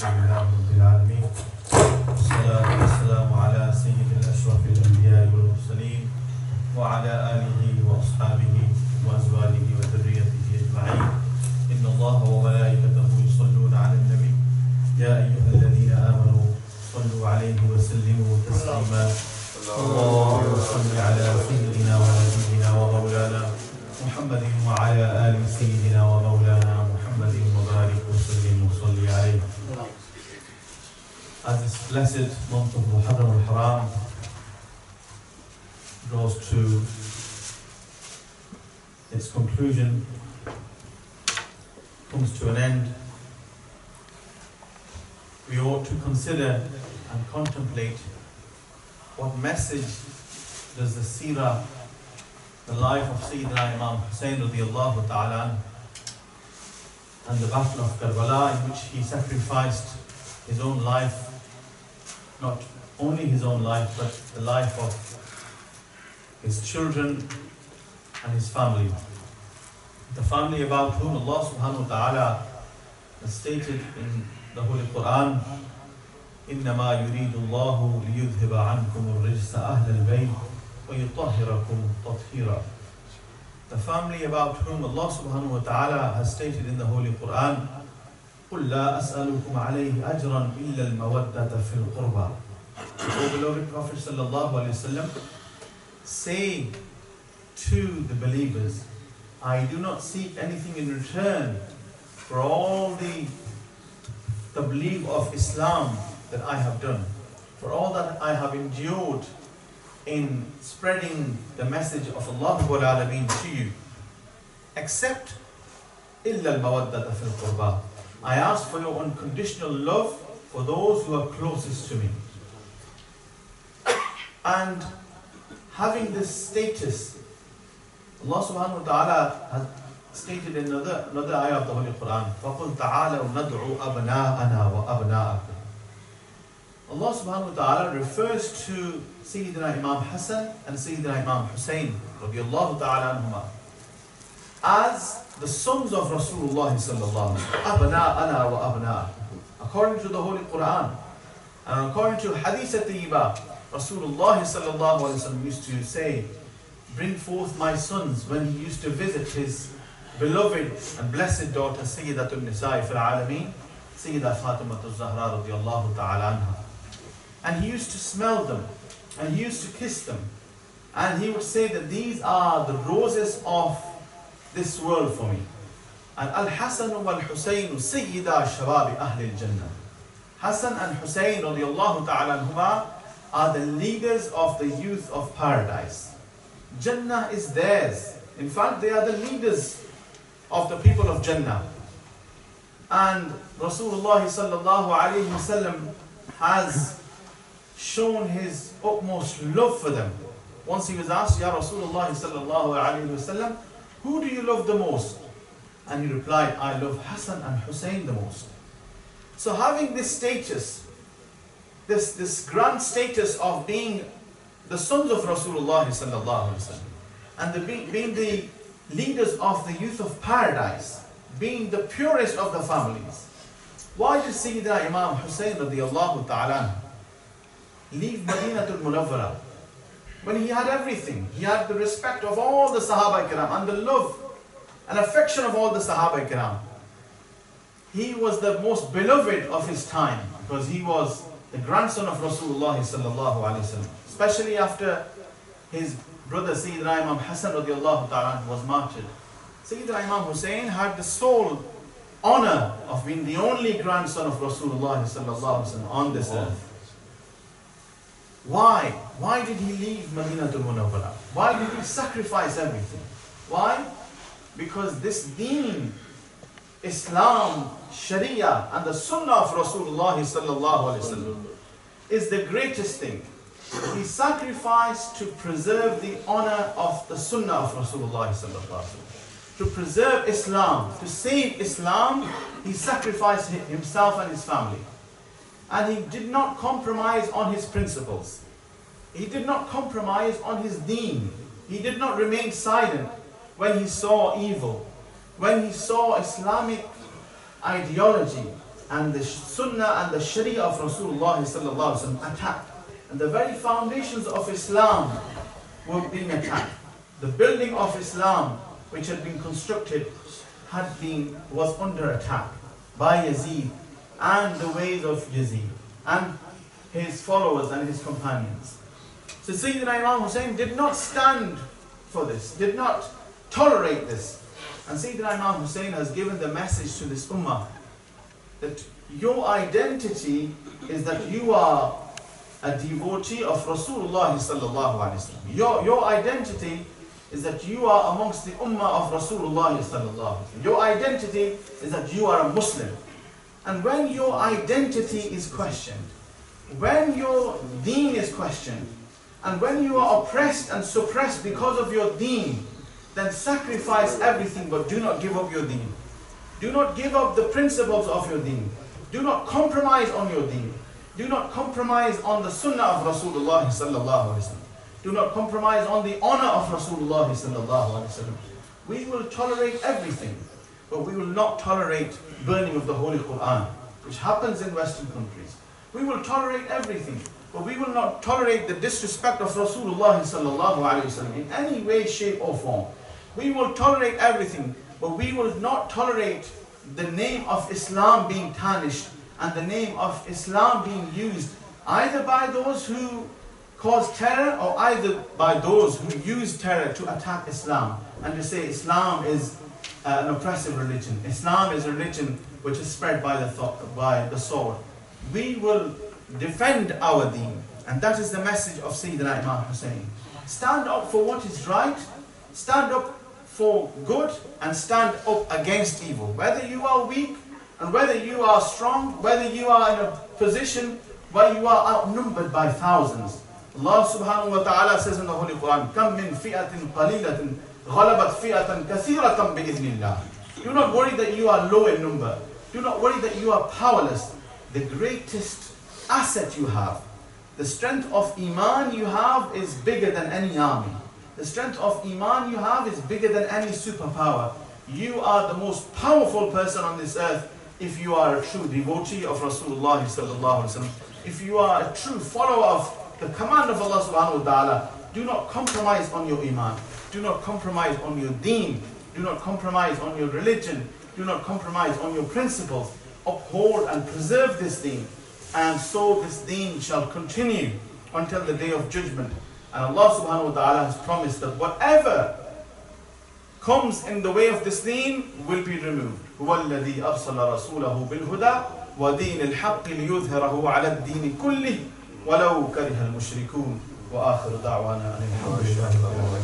لله رب العالمين والصلاة والسلام على سيد الأشرف الأنبياء والمرسلين وعلى آله وأصحابه وأزواجه وذريته أجمعين إن الله وملائكته يصلون على النبي يا أيها الذين آمنوا صلوا عليه وسلموا تسليما اللهم صل على سيدنا ونبينا ومولانا محمد وعلى آل سيدنا ومولانا محمد وبارك وسلم وصلي عليه. As this blessed month of Muharram al-Haram draws to its conclusion, comes to an end, we ought to consider and contemplate what message does the seerah, the life of Sayyidina Imam Hussain radiallahu ta'ala and the battle of Karbala, in which he sacrificed his own life, not only his own life, but the life of his children and his family. The family about whom Allah subhanahu wa ta'ala has stated in the Holy Quran, إِنَّمَا يُرِيدُ اللَّهُ لِيُذْهِبَ عَنْكُمُ الرِّجْسَ أَهْلَ الْبَيْتِ وَيُطَهِّرَكُمْ تَطْهِيرًا. The family about whom Allah subhanahu wa ta'ala has stated in the Holy Quran, قُلْ لَا أَسْأَلُكُمْ عَلَيْهِ أَجْرًا إِلَّا الْمَوَدَّةَ فِي الْقُرْبَى. O beloved Prophet sallallahu alayhi wa sallam, say to the believers, I do not seek anything in return for all the tabligh of Islam that I have done, for all that I have endured in spreading the message of Allah Rabbul Alameen to you, except إِلَّا الْمَوَدَّةَ فِي الْقُرْبَى. I ask for your unconditional love for those who are closest to me. And having this status, Allah subhanahu wa ta'ala has stated in another ayah of the Holy Quran, فَقُلْ تَعَالَوْا نَدْعُوا أَبْنَاءَنَا وَأَبْنَاءَكُمْ. Allah subhanahu wa ta'ala refers to Sayyidina Imam Hassan and Sayyidina Imam Hussain radiallahu ta'ala anhuma as the sons of Rasulullah sallallahu أَبْنَاءَنَا وَأَبْنَاءَكُمْ. According to the Holy Quran and according to Hadith al-Tayyiba, Rasulullah sallallahu alayhi wa sallam used to say, bring forth my sons, when he used to visit his beloved and blessed daughter Sayyidatul Nisa'i fil Alameen, Sayyidah Fatimatul Zahra radiallahu ta'ala anha. And he used to smell them and he used to kiss them, and he would say that these are the roses of this world for me. And Al-Hasan wal-Husayn Sayyida Shababi Ahli al-Jannah. Hassan and Hussain radiallahu ta'ala anhuma are the leaders of the youth of paradise. Jannah is theirs. In fact, they are the leaders of the people of Jannah. And Rasulullah sallallahu alayhi wasallam has shown his utmost love for them. Once he was asked, Ya Rasulullah sallallahu alayhi wasallam, who do you love the most? And he replied, I love Hassan and Hussain the most. So having this status, this grand status of being the sons of Rasulullah sallallahu alaihi wasallam, and being the leaders of the youth of paradise, being the purest of the families, why did Sayyidina Imam Hussain radiallahu ta'ala leave Madinatul Munawwara when he had everything? He had the respect of all the Sahaba Kiram and the love and affection of all the Sahaba Kiram. He was the most beloved of his time because he was the grandson of Rasulullah sallallahu alaihi wasallam. Especially after his brother Sayyidina Imam Hassan radiallahu ta'ala was martyred, Sayyidina Imam Hussain had the sole honor of being the only grandson of Rasulullah sallallahu alaihi wasallam on this earth. Why? Why did he leave Madinatul Munawwara? Why did he sacrifice everything? Why? Because this deen, Islam, Sharia and the Sunnah of Rasulullah sallallahu alaihi wasallam is the greatest thing. He sacrificed to preserve the honor of the Sunnah of Rasulullah sallallahu alaihi wasallam. To preserve Islam, to save Islam, he sacrificed himself and his family. And he did not compromise on his principles. He did not compromise on his deen. He did not remain silent when he saw evil, when he saw Islamic ideology and the Sunnah and the Sharia of Rasulullah sallallahu alaihi wasallam attacked. And the very foundations of Islam were being attacked. The building of Islam, which had been constructed, was under attack by Yazid and the ways of Yazid and his followers and his companions. So Sayyidina Imam Hussein did not stand for this, did not tolerate this. And Sayyidina Imam Hussein has given the message to this ummah that your identity is that you are a devotee of Rasulullah sallallahu alaihi wasallam. Your identity is that you are amongst the ummah of Rasulullah sallallahu alaihi wasallam. Your identity is that you are a Muslim. And when your identity is questioned, when your deen is questioned, and when you are oppressed and suppressed because of your deen, then sacrifice everything but do not give up your deen. Do not give up the principles of your deen. Do not compromise on your deen. Do not compromise on the sunnah of Rasulullah sallallahu alaihi wasallam. Do not compromise on the honor of Rasulullah sallallahu alaihi wasallam. We will tolerate everything, but we will not tolerate burning of the Holy Quran, which happens in Western countries. We will tolerate everything, but we will not tolerate the disrespect of Rasulullah sallallahu alaihi wasallam in any way, shape or form. We will tolerate everything, but we will not tolerate the name of Islam being tarnished and the name of Islam being used either by those who cause terror or either by those who use terror to attack Islam and to say Islam is an oppressive religion. Islam is a religion which is spread by the sword. We will defend our deen, and that is the message of Sayyidina Imam Hussein. Stand up for what is right, stand up for good, and stand up against evil. Whether you are weak and whether you are strong, whether you are in a position where you are outnumbered by thousands. Allah subhanahu wa ta'ala says in the Holy Quran, "Kam min fi'atin qalilatin ghalabat fi'atan kathiratan bi'idhnillah." Do not worry that you are low in number. Do not worry that you are powerless. The greatest asset you have, the strength of Iman you have, is bigger than any army. The strength of Iman you have is bigger than any superpower. You are the most powerful person on this earth if you are a true devotee of Rasulullah sallallahu alaihi wasallam. If you are a true follower of the command of Allah subhanahu wa ta'ala, do not compromise on your Iman. Do not compromise on your deen. Do not compromise on your religion. Do not compromise on your principles. Uphold and preserve this deen. And so this deen shall continue until the day of judgment. And Allah subhanahu wa ta'ala has promised that whatever comes in the way of this deen will be removed. هُوَ الَّذِي أَرْسَلَ رَسُولَهُ بِالْهُدَى وَدِينِ الْحَقِّ لِيُظْهِرَهُ عَلَى الدِّينِ كُلِّهِ وَلَوْ كَرِهَ الْمُشْرِكُونَ وَآخِرُ دَعْوَانَا أَنِ الْحَمْدُ لِلَّهِ رَبِّ الْعَالَمِينَ.